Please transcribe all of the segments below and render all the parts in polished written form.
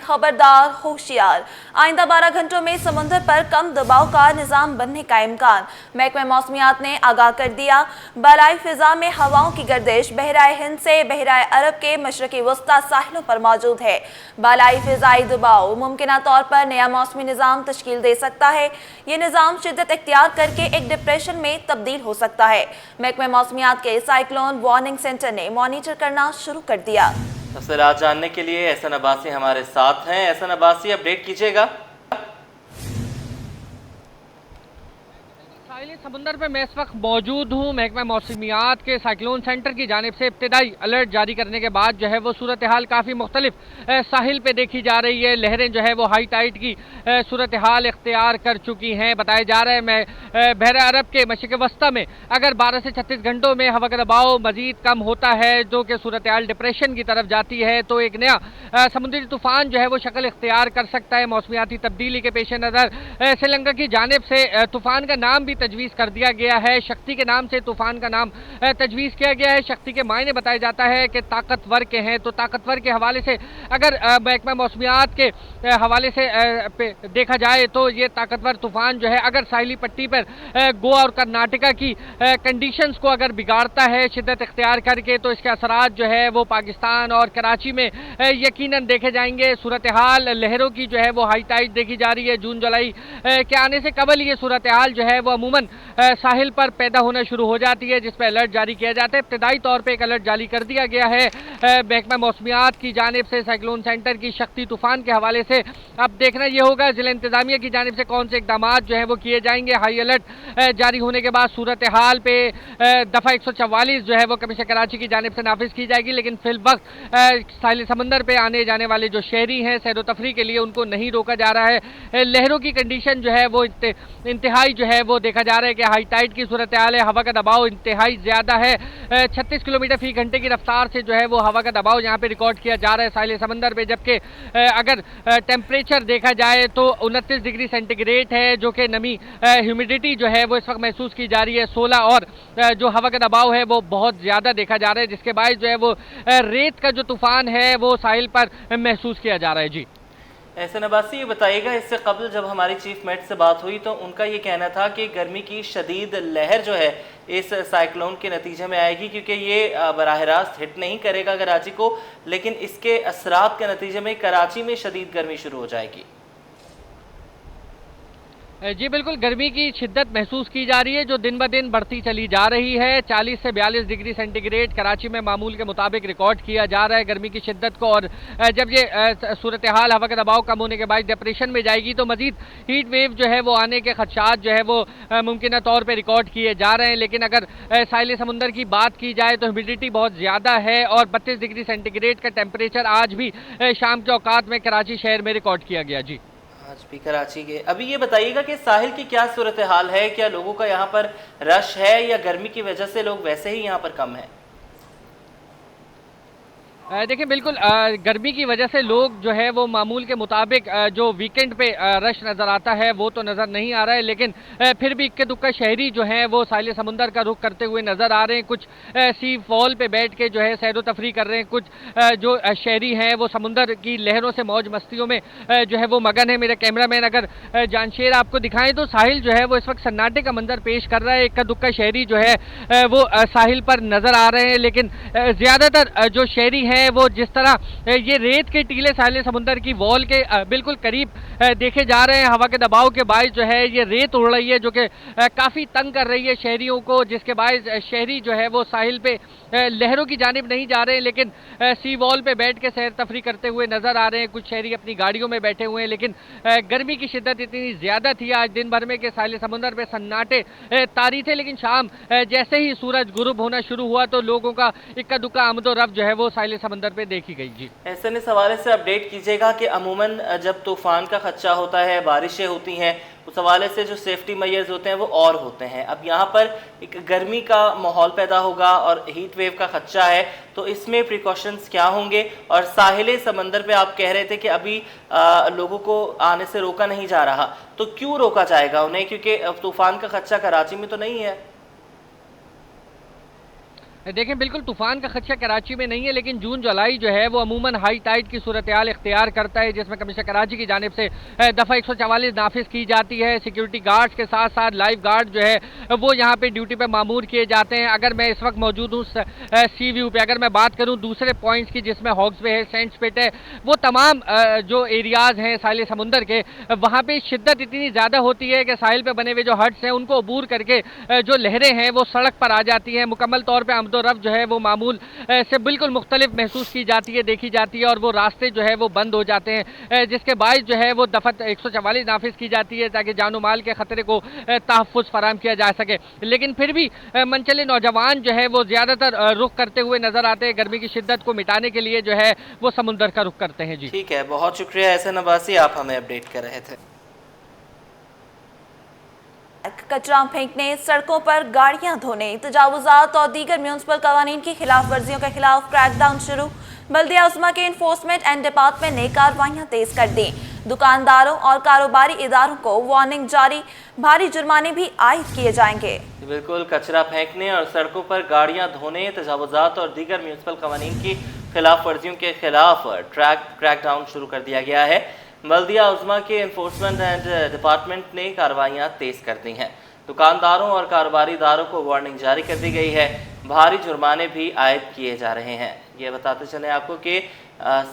खबरदार होशियार। आइंदा 12 घंटों में समुद्र पर कम दबाव का निजाम बनने का इम्कान। महकमा मौसमियात ने आगाह कर दिया। बलाई फिजा में हवाओं की गर्दिश बहराए हिंद से बहराए अरब के मशरकी वस्ता साहिलों पर मौजूद है। बलाई फिजाई दबाव मुमकिन तौर पर नया मौसमी निजाम तश्कील दे सकता है। ये निजाम शिद्दत इख्तियार करके एक डिप्रेशन में तब्दील हो सकता है। महकमा मौसमियात के साइक्लोन वार्निंग सेंटर ने मॉनिटर करना शुरू कर दिया। तफसीलात जानने के लिए एहसन अब्बासी हमारे साथ हैं। एहसन अब्बासी, अपडेट कीजिएगा। साहिल समुंदर पे मैं इस वक्त मौजूद हूँ। महकमा मौसमियात के साइक्लोन सेंटर की जानिब से इब्तदाई अलर्ट जारी करने के बाद जो है वो सूरत हाल काफ़ी मुख्तलिफ साहिल पे देखी जा रही है। लहरें जो है वो हाई टाइड की सूरत हाल इख्तियार कर चुकी हैं। बताया जा रहा है मैं बहरा अरब के मशरिक़ वस्ता में अगर 12 से 36 घंटों में हवा का दबाव मजीद कम होता है जो कि सूरत हाल डिप्रेशन की तरफ जाती है तो एक नया समुद्री तूफ़ान जो है वो शक्ल इख्तियार कर सकता है। मौसमियाती तब्दीली के पेश नज़र श्रीलंका की जानिब से तूफ़ान का नाम भी तजवीज़ कर दिया गया है। शक्ति के नाम से तूफान का नाम तजवीज़ किया गया है। शक्ति के मायने बताया जाता है कि ताकतवर के हैं, तो ताकतवर के हवाले से अगर महकमा मौसमियात के हवाले से देखा जाए तो ये ताकतवर तूफान जो है अगर साहिली पट्टी पर गोवा और कर्नाटका की कंडीशंस को अगर बिगाड़ता है शिद्दत इख्तियार करके तो इसके असरात जो है वो पाकिस्तान और कराची में यकीनन देखे जाएंगे। सूरत हाल लहरों की जो है वो हाई टाइड देखी जा रही है। जून जुलाई के आने से कबल ये सूरत हाल जो है वो अमूमन साहिल पर पैदा होना शुरू हो जाती है, जिस पर अलर्ट जारी किया जाता है। इब्तदाई तौर पर एक अलर्ट जारी कर दिया गया है महकमा मौसमियात की जानिब से साइक्लोन सेंटर की शक्ति तूफान के हवाले से। अब देखना यह होगा जिला इंतजामिया की जानिब से कौन से इकदाम जो है वो किए जाएंगे। हाई अलर्ट जारी होने के बाद सूरत हाल पे दफ़ा 144 जो है वो कमिश्नर कराची की जानिब से नाफिज की जाएगी, लेकिन फिल वक्त साहिल समंदर पे आने जाने वाले जो शहरी हैं सैर व तफरी के लिए उनको नहीं रोका जा रहा है। लहरों की कंडीशन जो है वो इंतहाई जो है वो देखा जा रहा है कि हाई टाइड की सूरत हाल है। हवा का दबाव इंतहाई ज़्यादा है। 36 किलोमीटर फी घंटे की रफ्तार से जो है वो हवा का दबाव यहाँ पे रिकॉर्ड किया जा रहा है साहिल समंदर पे, जबकि अगर टेम्परेचर देखा जाए तो 29 डिग्री सेंटीग्रेड है, जो कि नमी ह्यूमिडिटी जो है वो इस वक्त महसूस की जा रही है 16, और जो हवा का दबाव है वो बहुत ज़्यादा देखा जा रहा है, जिसके बाद जो है वो रेत का जो तूफ़ान है वो साहिल पर महसूस किया जा रहा है। जी एहसन अब्बासी, ये बताइएगा इससे कबल जब हमारी चीफ मेट से बात हुई तो उनका ये कहना था कि गर्मी की शदीद लहर जो है इस साइक्लोन के नतीजे में आएगी, क्योंकि ये बराह रास्त हिट नहीं करेगा कराची को, लेकिन इसके असरात के नतीजे में कराची में शदीद गर्मी शुरू हो जाएगी। जी बिल्कुल, गर्मी की शिद्दत महसूस की जा रही है जो दिन ब दिन बढ़ती चली जा रही है। 40 से 42 डिग्री सेंटीग्रेड कराची में मामूल के मुताबिक रिकॉर्ड किया जा रहा है गर्मी की शिद्दत को, और जब ये सूरत हाल हवा का दबाव कम होने के बाद डिप्रेशन में जाएगी तो मजीद हीट वेव जो है वो आने के खदशात जो है वो मुमकिन तौर पर रिकॉर्ड किए जा रहे हैं। लेकिन अगर साहिल समुंदर की बात की जाए तो ह्यूमिडिटी बहुत ज़्यादा है और 32 डिग्री सेंटीग्रेड का टेम्परेचर आज भी शाम के औकात में कराची शहर में रिकॉर्ड किया गया। जी आज भी कराची के। अभी ये बताइएगा कि साहिल की क्या सूरत हाल है, क्या लोगों का यहाँ पर रश है या गर्मी की वजह से लोग वैसे ही यहाँ पर कम है? देखिए बिल्कुल गर्मी की वजह से लोग जो है वो मामूल के मुताबिक जो वीकेंड पे रश नज़र आता है वो तो नज़र नहीं आ रहा है, लेकिन फिर भी इक्के दुक्का शहरी जो हैं वो साहिल समुंदर का रुख करते हुए नज़र आ रहे हैं। कुछ सी फॉल पे बैठ के जो है सैर व तफरी कर रहे हैं, कुछ जो शहरी हैं वो समुंदर की लहरों से मौज मस्तियों में जो है वो मगन है। मेरे कैमरा मैन अगर जानशेर आपको दिखाएं तो साहिल जो है वो इस वक्त सन्नाटे का मंजर पेश कर रहा है। इक्का दुक्का शहरी जो है वो साहिल पर नज़र आ रहे हैं, लेकिन ज़्यादातर जो शहरी हैं वो जिस तरह ये रेत के टीले साहिल समुंदर की वॉल के बिल्कुल करीब देखे जा रहे हैं, हवा के दबाव के बायस जो है ये रेत उड़ रही है जो कि काफ़ी तंग कर रही है शहरियों को, जिसके बायस शहरी जो है वो साहिल पे लहरों की जानिब नहीं जा रहे हैं, लेकिन सी वॉल पे बैठ के सैर तफरी करते हुए नज़र आ रहे हैं। कुछ शहरी अपनी गाड़ियों में बैठे हुए हैं, लेकिन गर्मी की शिद्दत इतनी ज़्यादा थी आज दिन भर में कि साहिल समुंदर पे सन्नाटे तारी थे, लेकिन शाम जैसे ही सूरज गुरूब होना शुरू हुआ तो लोगों का इक्का दुक्का आमदो रफ्त जो है वो साहिल समंदर पे देखी गई। जी ऐसे इस हवाले से अपडेट कीजिएगा कि अमूमन जब तूफ़ान का खदशा होता है, बारिशें होती हैं, उस हवाले से जो सेफ्टी मेजर्स होते हैं वो और होते हैं। अब यहाँ पर एक गर्मी का माहौल पैदा होगा और हीट वेव का खदशा है, तो इसमें प्रिकॉशंस क्या होंगे? और साहिल समंदर पे आप कह रहे थे कि अभी लोगों को आने से रोका नहीं जा रहा, तो क्यों रोका जाएगा उन्हें? क्योंकि तूफ़ान का खदशा कराची में तो नहीं है। देखें, बिल्कुल तूफान का खदशा कराची में नहीं है, लेकिन जून जुलाई जो है वो अमूमन हाई टाइड की सूरत हाल इख्तियार करता है, जिसमें कमिश्नर कराची की जानिब से दफ़ा 144 नाफिज की जाती है। सिक्योरिटी गार्ड्स के साथ साथ लाइफ गार्ड जो है वो यहाँ पे ड्यूटी पे मामूर किए जाते हैं। अगर मैं इस वक्त मौजूद हूँ सी व्यू पे, अगर मैं बात करूँ दूसरे पॉइंट्स की जिसमें हॉक्स वे है, सेंट स्पिट है, वो तमाम जो एरियाज़ हैं साहिल समुंदर के, वहाँ पे शिद्दत इतनी ज़्यादा होती है कि साहिल पे बने हुए जो हट्स हैं उनको अबूर करके जो लहरें हैं वो सड़क पर आ जाती हैं। मुकम्मल तौर पे आमदोरफ्त जो है वो मामूल से बिल्कुल मुख्तलिफ महसूस की जाती है, देखी जाती है, और वो रास्ते जो है वो बंद हो जाते हैं, जिसके बायस जो है वो दफ़ा 144 नाफिज की जाती है ताकि जानो माल के ख़तरे को तहफ़्फ़ुज़ फराहम किया जा सके। लेकिन फिर भी मनचले नौजवान जो है वो ज़्यादातर रुख करते हुए नज़र आते हैं, गर्मी की शिद्दत को मिटाने के लिए जो है वो समुंदर का रुख करते हैं। जी ठीक है, बहुत शुक्रिया एहसन अब्बासी, आप हमें अपडेट कर रहे थे। कचरा फेंकने, सड़कों पर गाड़ियां धोने, तजावुजात और दीगर म्यूनसिपल कवानीन की खिलाफ वर्जियों के खिलाफ क्रैकडाउन शुरू। बल्दिया उज़्मा के इन्फोर्समेंट एंड डिपार्टमेंट ने कार्रवाइयां तेज कर दी। दुकानदारों और कारोबारी इदारों को वार्निंग जारी, भारी जुर्माने भी आयद किए जाएंगे। बिल्कुल, कचरा फेंकने और सड़कों पर गाड़ियां धोने, तजावुजात और दीगर म्यूनसिपल कवानीन की खिलाफ वर्जियों के खिलाफ क्रैकडाउन शुरू कर दिया गया है। बल्दिया उज़्मा के इन्फोर्समेंट एंड डिपार्टमेंट ने कार्रवाइयाँ तेज़ कर दी हैं। दुकानदारों और कारोबारी इदारों को वार्निंग जारी कर दी गई है, भारी जुर्माने भी आयद किए जा रहे हैं। ये बताते चलें आपको कि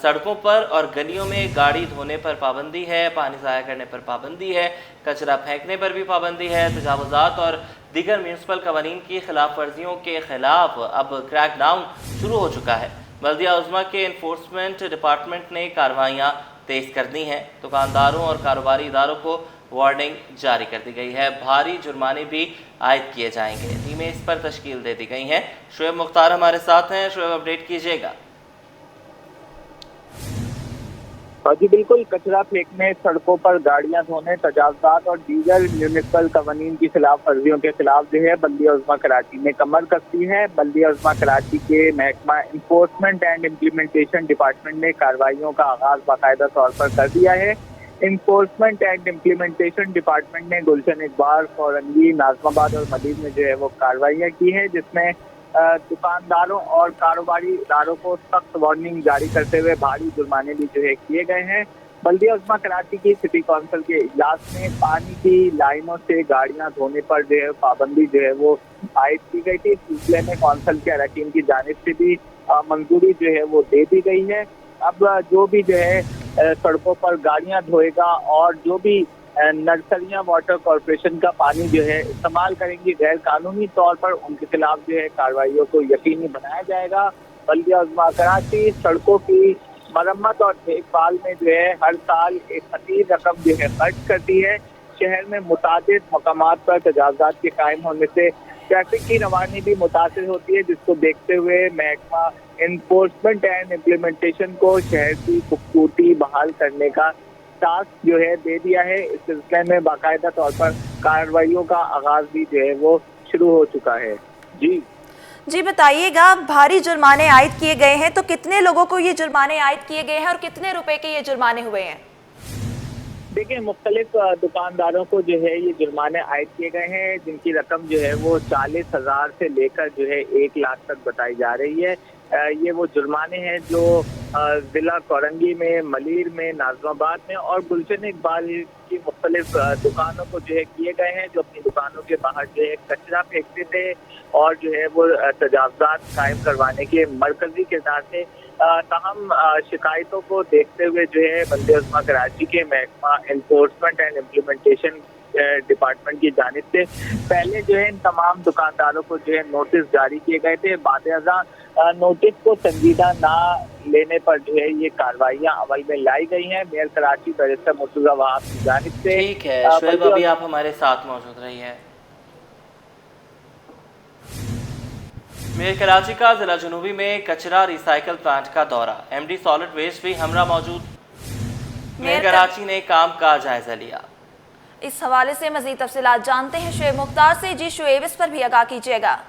सड़कों पर और गलियों में गाड़ी धोने पर पाबंदी है, पानी ज़ाया करने पर पाबंदी है, कचरा फेंकने पर भी पाबंदी है। तजावुजात और दीगर म्यूनसिपल कवानीन की खिलाफ वर्जियों के खिलाफ अब क्रैकडाउन शुरू हो चुका है। बल्दिया उज़्मा के इन्फोर्समेंट डिपार्टमेंट ने कार्रवाइयाँ तेज़ कर दी हैं। दुकानदारों और कारोबारी इदारों को वार्निंग जारी कर दी गई है, भारी जुर्माने भी आयद किए जाएंगे। टीमें इस पर तश्कील दे दी गई हैं। शुएब मुख्तार हमारे साथ हैं। शुएब, अपडेट कीजिएगा। जी बिल्कुल, कचरा फेंकने, सड़कों पर गाड़ियां धोने, तजावुजात और दीगर म्यूनिसिपल कवानीन की खिलाफ वर्जियों के खिलाफ जो है बल्दिया उज़्मा कराची ने कमर कसी है। बल्दिया उज़्मा कराची के महकमा इन्फोर्समेंट एंड इम्प्लीमेंटेशन डिपार्टमेंट ने कार्रवाइयों का आगाज बाकायदा तौर पर कर दिया है। इन्फोर्समेंट एंड इम्प्लीमेंटेशन डिपार्टमेंट ने गुलशन इकबाल, फौरंगी, नाज़माबाद और मजीद में जो है वो कार्रवाइयाँ की है, जिसमें दुकानदारों और कारोबारी इदारों को सख्त वार्निंग जारी करते हुए भारी जुर्माने भी जो है किए गए हैं। बल्दिया उज़्मा कराची की सिटी काउंसिल के इजलास में पानी की लाइनों से गाड़ियां धोने पर जो है पाबंदी जो है वो आयद की गई थी। इस सिलसिले में काउंसिल के अरकान की जानिब से भी मंजूरी जो है वो दे दी गई है। अब जो भी जो है सड़कों पर गाड़ियां धोएगा और जो भी नर्सरियां वाटर कॉरपोरेशन का पानी जो है इस्तेमाल करेंगी गैर कानूनी तौर पर, उनके खिलाफ जो है कार्रवाइयों को यकीनी बनाया जाएगा। बल्दिया उज़्मा कराची सड़कों की मरम्मत और देखभाल में जो है हर साल एक खतीर रकम जो है खर्च करती है। शहर में मुतादिद मकामात पर तजावुजात के कायम होने से ट्रैफिक की रवानी भी मुतासिर होती है, जिसको देखते हुए महकमा इन्फोर्समेंट एंड इम्प्लीमेंटेशन को शहर की खूबसूरती बहाल करने का टास्क जो है दे दिया है। इस सिलसिले में बाकायदा तौर पर कार्रवाइयों का आगाज भी जो है वो शुरू हो चुका है। जी बताइएगा, भारी जुर्माने आयद किए गए हैं, तो कितने लोगों को ये जुर्माने आयद किए गए हैं और कितने रुपए के ये जुर्माने हुए हैं? देखिए, मुख्तलिफ दुकानदारों को जो है ये जुर्माने आयद किए गए हैं, जिनकी रकम जो है वो 40,000 से लेकर जो है 1 लाख तक बताई जा रही है। ये वो जुर्माने हैं जो जिला कोरंगी में, मलीर में, नाज़माबाद में और गुलशन इकबाल की मुख्तलिफ दुकानों को जो है किए गए हैं, जो अपनी दुकानों के बाहर जो है कचरा फेंकते थे और जो है वो तजावुजात कायम करवाने के मरकजी किरदार थे। तमाम शिकायतों को देखते हुए जो है बल्दिया उज़्मा कराची के महकमा इन्फोर्समेंट एंड इम्प्लीमेंटेशन डिपार्टमेंट की जानिब से पहले जो है इन तमाम दुकानदारों को जो है नोटिस जारी किए गए थे। बाद नोटिस को संजीदा ना लेने पर जो है ये कार्रवाइयाँ अमल में लाई गई हैं। मेयर कराची बैरिस्टर मुर्तज़ा वहाब की जानिब से। ठीक है शुएब, अभी आप हमारे साथ मौजूद रही है। मेयर कराची का जिला जनूबी में कचरा रिसाइकल प्लांट का दौरा, एमडी सॉलिड वेस्ट भी हमरा मौजूद। मेयर कराची ने काम का जायजा लिया। इस हवाले से मजीद तफसीलात जानते हैं शुएब मुख्तार से। जी शुएब, इस पर भी आगाह कीजिएगा।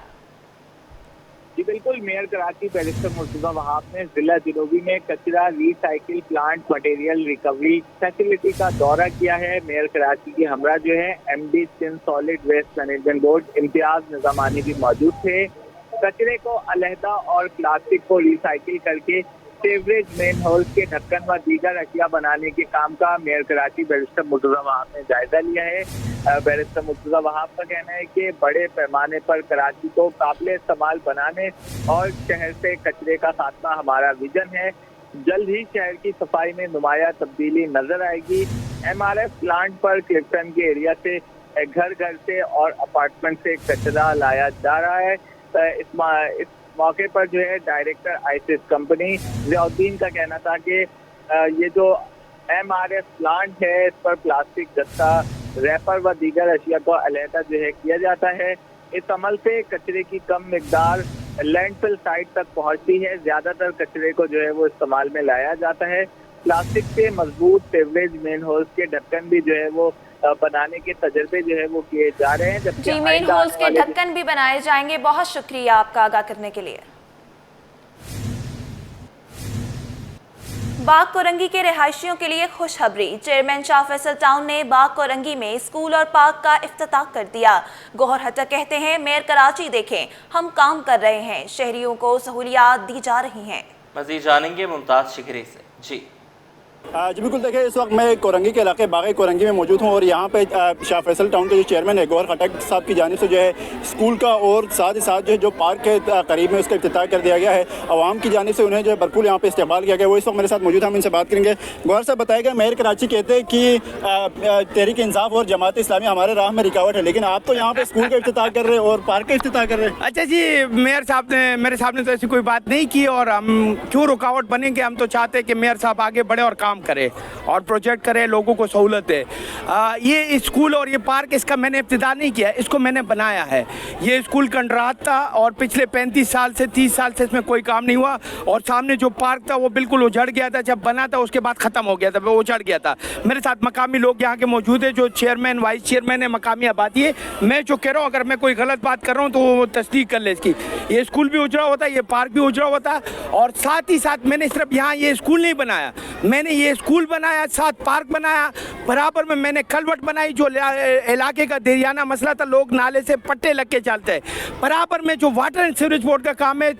जी बिल्कुल, मेयर कराची बैरिस्टर मुर्तज़ा वहाब ने जिला जनूबी में कचरा recycle plant material recovery facility का दौरा किया है। मेयर कराची की हमरा जो है MD solid waste management board Imtiaz Nizamani भी मौजूद थे। कचरे को अलहदा और प्लास्टिक को रिसाइकिल करके सीवरेज मेन होल्स के ढक्कन व दीगर अशिया बनाने के काम का मेयर कराची बैरिस्टर मुर्तजा वहाब ने जायजा लिया है। बैरिस्टर मुर्तजा वहाब का कहना है कि बड़े पैमाने पर कराची को काबिल इस्तेमाल बनाने और शहर से कचरे का खात्मा हमारा विजन है। जल्द ही शहर की सफाई में नुमाया तब्दीली नजर आएगी। MRF प्लांट पर क्लिफ्टन के एरिया से घर घर से और अपार्टमेंट से कचरा लाया जा रहा है। इस मौके पर जो है डायरेक्टर आईसिस कंपनी जियाउद्दीन का कहना था कि ये जो MRF प्लांट है इस पर प्लास्टिक गत्ता, रैपर व दीगर अशिया को अलहदा जो है किया जाता है। इस अमल से कचरे की कम मिकदार लैंडफिल साइट तक पहुंचती है। ज्यादातर कचरे को जो है वो इस्तेमाल में लाया जाता है। प्लास्टिक से मजबूत सीवरेज मेन होल्स के ढक्कन भी जो है वो बनाने के तजर्बे जो है वो किए जा रहे हैं। जबकि जी, मेन होल्स के ढक्कन भी बनाए जाएंगे। बहुत शुक्रिया आपका आगाह करने के लिए। बाग कोरंगी के रिहायशियों के लिए खुशखबरी। चेयरमैन शाह फैसल टाउन ने बाग कोरंगी में स्कूल और पार्क का इफ्तिताह कर दिया। गौहर हटक कहते हैं, मेयर कराची देखें, हम काम कर रहे हैं, शहरियों को सहूलियात दी जा रही हैं। मजीद जानेंगे मुमताज शिकरी से। जी बिल्कुल, देखिए इस वक्त मैं कोरंगी के इलाके बाग कोरंगी में मौजूद हूँ और यहाँ पे शाह फैसल टाउन के जो चेयरमैन है गौहर खटक साहब की जानिब से जो है स्कूल का और साथ ही साथ जो पार्क के करीब में उसका इफ्तिताह कर दिया गया है। आवाम की जानिब से उन्हें जो है भरपूर यहाँ पे इस्तेमाल किया गया। वो इस वक्त मेरे साथ मौजूद हैं, हम इनसे बात करेंगे। गौहर साहब, बताएगा मेयर कराची कहते हैं कि तहरीक इंसाफ और जमात इस्लामी हमारे राह में रुकावट है, लेकिन आप तो यहाँ पे स्कूल का इफ्तिताह कर रहे हैं और पार्क का इफ्तिताह कर रहे हैं। अच्छा जी, मेयर साहब ने मेरे सामने तो ऐसी कोई बात नहीं की और हम क्यों रुकावट बनेंगे। हम तो चाहते हैं कि मेयर साहब आगे बढ़े और काम करे और प्रोजेक्ट करे, लोगों को सहूलत है। ये स्कूल और ये पार्क इसका मैंने इब्तिदा नहीं किया, इसको मैंने बनाया है। ये स्कूल कंट्राट था और पिछले 35 साल से 30 साल से इसमें कोई काम नहीं हुआ और सामने जो पार्क था वो बिल्कुल उजड़ गया था। जब बना था उसके बाद ख़त्म हो गया था, वो उजड़ गया था। मेरे साथ मकामी लोग यहाँ के मौजूद है, जो चेयरमैन वाइस चेयरमैन है, मकामी आबादी है। मैं जो कह रहा हूँ, अगर मैं कोई गलत बात कर रहा हूँ तो वो तस्दीक कर ले इसकी। ये स्कूल भी उजड़ा हुआ था, ये पार्क भी उजड़ा हुआ था और साथ ही साथ मैंने सिर्फ यहाँ ये स्कूल नहीं बनाया, मैंने ये स्कूल बनाया, साथ पार्क बनाया, बराबर में मैंने कलवट बनाई। जो इलाके का देरियाना मसला था, लोग नाले से पट्टे लग के चलते हैं। बराबर में जो वाटर एंड सीवरेज बोर्ड का काम है,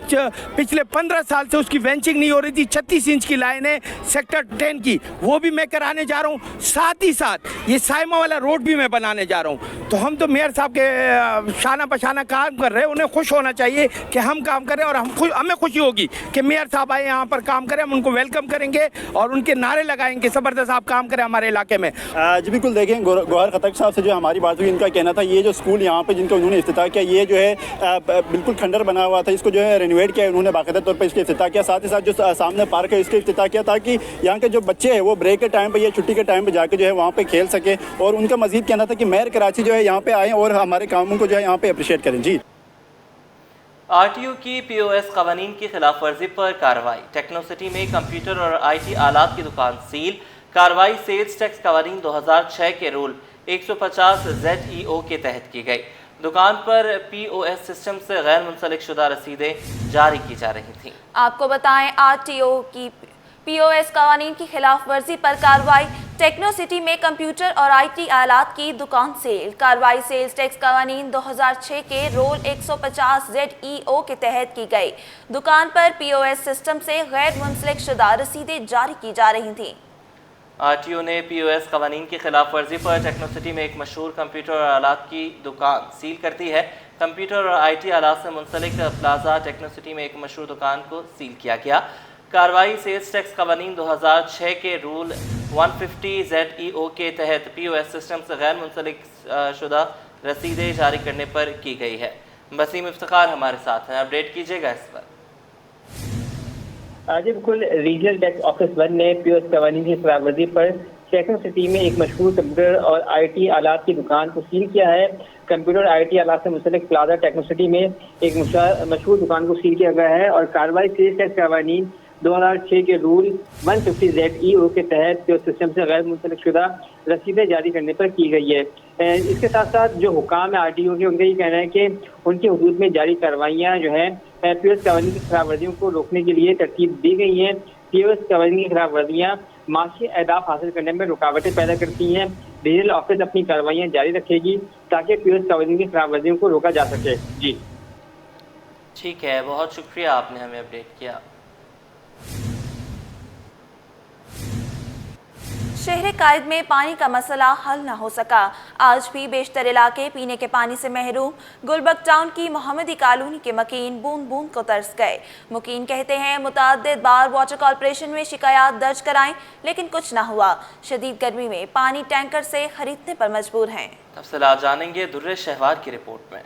पिछले 15 साल से उसकी वेंचिंग नहीं हो रही थी। 36 इंच की लाइन है सेक्टर 10 की, वो भी मैं कराने जा रहा हूँ। साथ ही साथ ये साइमा वाला रोड भी मैं बनाने जा रहा हूँ। तो हम तो मेयर साहब के शाना बशाना काम कर रहे हैं, उन्हें खुश होना चाहिए कि हम काम करें और हमें खुशी होगी कि मेयर साहब आए यहाँ पर काम करें। हम उनको वेलकम करेंगे और उनके नारे लगाएंगे, ज़बरदस्त आप काम करें हमारे इलाके में। जी बिल्कुल, देखें गौहर खटक साहब से जो हमारी बात हुई, इनका कहना था ये जो स्कूल यहाँ पे जिनका उन्होंने इफ्तिताह किया, ये जो है बिल्कुल खंडर बना हुआ था, इसको जो है रेनोवेट किया उन्होंने, बाकायदा तौर पर इसका इफ्तिताह किया। साथ ही साथ जो सामने पार्क है इसका इफ्तिताह किया ताकि यहाँ के जो बच्चे हैं वो ब्रेक के टाइम पर या छुट्टी के टाइम पर जाकर जो है वहाँ पर खेल सके। और उनका मजीद कहना था कि मेयर कराची जो है यहाँ पे आए और हमारे कामों को जो है यहाँ पे अप्रिशिएट करें। जी, RTO की POS कवानीन की खिलाफ वर्जी पर कार्रवाई। टेक्नो सिटी में कंप्यूटर और IT आलात की दुकान सील। कार्रवाई सेल्स टैक्स कवानीन 2006 के रूल 150 ZEO के तहत की गई। दुकान पर POS सिस्टम से गैर मुंसलिक शुदा रसीदें जारी की जा रही थीं। आपको बताएं, RTO की POS कवानीन की खिलाफ वर्जी पर कार्रवाई। टेक्नो सिटी में कंप्यूटर और IT आलात की दुकान सेल। कार्रवाई सेल्स टैक्स कवानीन 2006 के रोल 150 ZEO के तहत की गई। दुकान पर POS सिस्टम से गैर मुंसलिक शुदा रसीदें जारी की जा रही थीं। RTO ने POS कवानीन की खिलाफ वर्जी पर टेक्नो सिटी में एक मशहूर कंप्यूटर और आलात की दुकान सील कर दी है। कंप्यूटर और IT आलात से मुंसलिक प्लाजा टेक्नो सिटी में एक मशहूर दुकान को सील किया गया। कार्रवाई सेल्स टैक्स कवानीन 2006 के रूल 150 ZEO के तहत POS सिस्टम से गैर मुंसलिक शुदा रसीदें जारी करने पर की गई है। वसीम इफ्तिखार हमारे साथ हैं, अपडेट कीजिएगा इस पर। आज बिल्कुल, रीजनल टैक्स ऑफिस 1 ने POS कवानीन की खिलाफवर्जी पर टेक्नो सिटी में एक मशहूर कंप्यूटर और IT आलात की दुकान को सील किया है। कंप्यूटर और IT आलात से मुंसलिक प्लाजा टेक्नो सिटी में एक मशहूर दुकान को सील किया गया है और कार्रवाई सेल्स टैक्स कवानीन 2006 के रूल 150 ZEO के तहत जो सिस्टम से गैर मुंसलिक शुदा रसीदें जारी करने पर की गई है। इसके साथ साथ जो हुकाम है RTO के, उनका ये कहना है कि उनके हुदूद में जारी कार्रवाइयाँ जो है POS कवानीन की खिलाफवर्जियों को रोकने के लिए तरतीब दी गई हैं। POS कवानीन की खिलाफवर्जियाँ माशी अहदाफ हासिल करने में रुकावटें पैदा करती हैं। रीजनल ऑफिस अपनी कार्रवाइयाँ जारी रखेगी ताकि POS कवानीन की खिलाफवर्जियों को रोका जा सके। जी। ठीक है, बहुत शुक्रिया, आपने हमें अपडेट किया। शहर कायद में पानी का मसला हल न हो सका। आज भी बेशतर इलाके पीने के पानी से महरूम। गुलबर्ग टाउन की मोहम्मदी कॉलोनी के मकीन बूंद बूंद को तरस गए। मुकीन कहते हैं मुतअद्दिद बार वाटर कॉर्पोरेशन में शिकायत दर्ज कराएं, लेकिन कुछ न हुआ। शदीद गर्मी में पानी टैंकर से खरीदने पर मजबूर हैं। तफसीलात जानेंगे दुर्रे शहवार की रिपोर्ट में।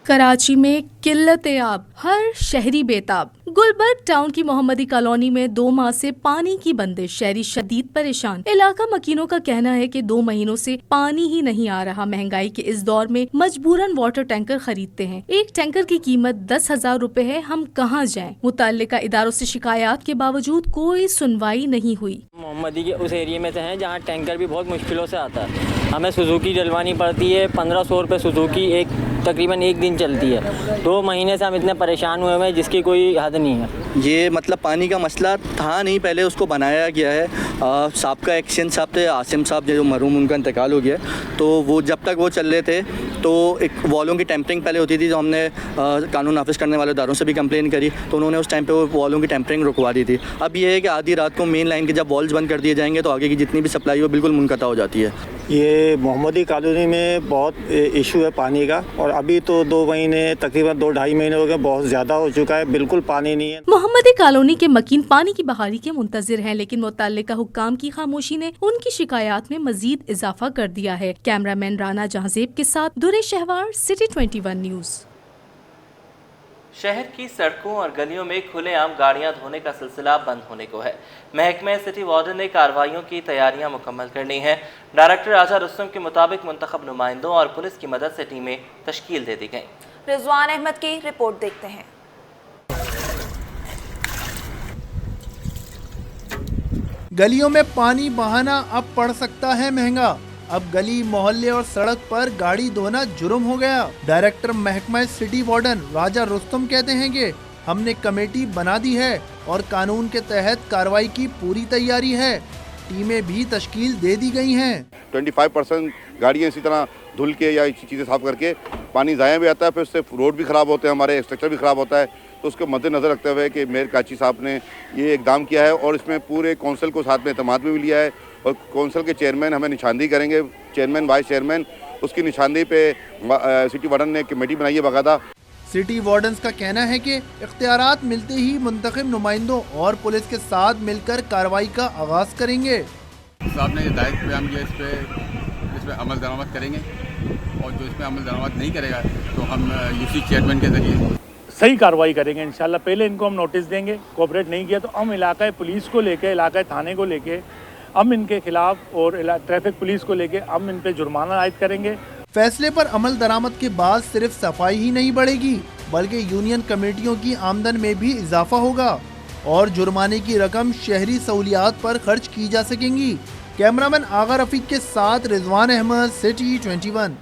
कराची में किल्लत आब, हर शहरी बेताब। गुलबर्ग टाउन की मोहम्मदी कॉलोनी में 2 माह से पानी की बंदिश, शहरी शदीद परेशान। इलाका मकीनों का कहना है कि 2 महीनों से पानी ही नहीं आ रहा। महंगाई के इस दौर में मजबूरन वाटर टैंकर खरीदते हैं। एक टैंकर की कीमत 10,000 रुपए है। हम कहाँ जाएं? मुतल्लिका इदारों से शिकायत के बावजूद कोई सुनवाई नहीं हुई। मोहम्मदी के उस एरिया में से हैं जहाँ टैंकर भी बहुत मुश्किलों से आता है। हमें सुजुकी डलवानी पड़ती है। 1500 रुपये सुजुकी तकरीबन एक दिन चलती है। 2 महीने से हम इतने परेशान हुए हैं जिसकी कोई हद नहीं है। ये मतलब पानी का मसला था नहीं, पहले उसको बनाया गया है। साबका एक्शन साहब थे, आसिम साहब जो मरहूम, उनका इंतकाल हो गया। तो वो जब तक वो चल रहे थे तो एक वॉलों की टेम्परिंग पहले होती थी, तो हमने कानून नाफिज करने वाले इदारों से भी कंप्लेन करी, तो उन्होंने उस टाइम पे वो वॉलों की टेम्परिंग रुकवा दी थी। अब ये है कि आधी रात को मेन लाइन के जब वॉल्स बंद कर दिए जाएंगे तो आगे की जितनी भी सप्लाई वो बिल्कुल मुनक़ता हो जाती है। ये मोहम्मदी कॉलोनी में बहुत इशू है पानी का, और अभी तो 2 महीने तकरीबन 2-2.5 महीने हो गए, बहुत ज़्यादा हो चुका है, बिल्कुल पानी नहीं है। मोहम्मदी कॉलोनी के मकीन पानी की बहाली के मुंतजिर हैं, लेकिन मुतल्लिका हुक्काम की खामोशी ने उनकी शिकायत में मजीद इजाफा कर दिया है। कैमरामैन राना जहांजेब के साथ दुर्रे शहवार, सिटी 21 न्यूज़। शहर की सड़कों और गलियों में खुलेआम गाड़ियां धोने का सिलसिला बंद होने को है। महकमे सिटी वार्डन ने कार्रवाइयों की तैयारियां मुकम्मल कर ली हैं। डायरेक्टर राजा रुस्तम के मुताबिक मुंतखब नुमाइंदों और पुलिस की मदद से टीमें तश्कील दे दी गई। रिजवान अहमद की रिपोर्ट देखते हैं। गलियों में पानी बहाना अब पड़ सकता है महंगा। अब गली, मोहल्ले और सड़क पर गाड़ी धोना जुर्म हो गया। डायरेक्टर महकमा सिटी वार्डन राजा रुस्तम कहते हैं कि हमने कमेटी बना दी है और कानून के तहत कार्रवाई की पूरी तैयारी है। टीमें भी तश्कील दे दी गई हैं। 25% गाड़ियाँ इसी तरह धुल के या चीज़ें साफ करके पानी ज़ाया भी आता है, फिर उससे रोड भी ख़राब होते हैं, हमारे स्ट्रक्चर भी ख़राब होता है। तो उसको मद्देनज़र रखते हुए कि मेयर काची साहब ने ये इकदाम किया है और इसमें पूरे कौंसिल को साथ में एतमाद में भी लिया है। और कौंसिल के चेयरमैन हमें निशानदेही करेंगे, चेयरमैन, वाइस चेयरमैन, उसकी निशानदेही पे सिटी वार्डन ने कमेटी बनाई है बाकायदा। सिटी वार्डन्स का कहना है कि इख्तियारात मिलते ही मुंतखब नुमाइंदों और पुलिस के साथ मिलकर कार्रवाई का आगाज करेंगे। साहब ने दायित्व बयान किया, इस पे अमल दरामद करेंगे, और जो इसमें अमल दरामद नहीं करेगा तो हम यूसी चेयरमैन के जरिए सही कार्रवाई करेंगे इंशाल्लाह। पहले इनको हम नोटिस देंगे, कोऑपरेट नहीं किया तो हम इलाकाई पुलिस को लेके, इलाकाई थाने को लेके हम इनके खिलाफ और ट्रैफिक पुलिस को लेके हम इन पे जुर्माना आयद करेंगे। फैसले पर अमल दरामद के बाद सिर्फ सफाई ही नहीं बढ़ेगी, बल्कि यूनियन कमेटियों की आमदन में भी इजाफा होगा और जुर्माने की रकम शहरी सहूलियात पर खर्च की जा सकेंगी। कैमरामैन आगा रफीक के साथ रिजवान अहमद, सिटी 21।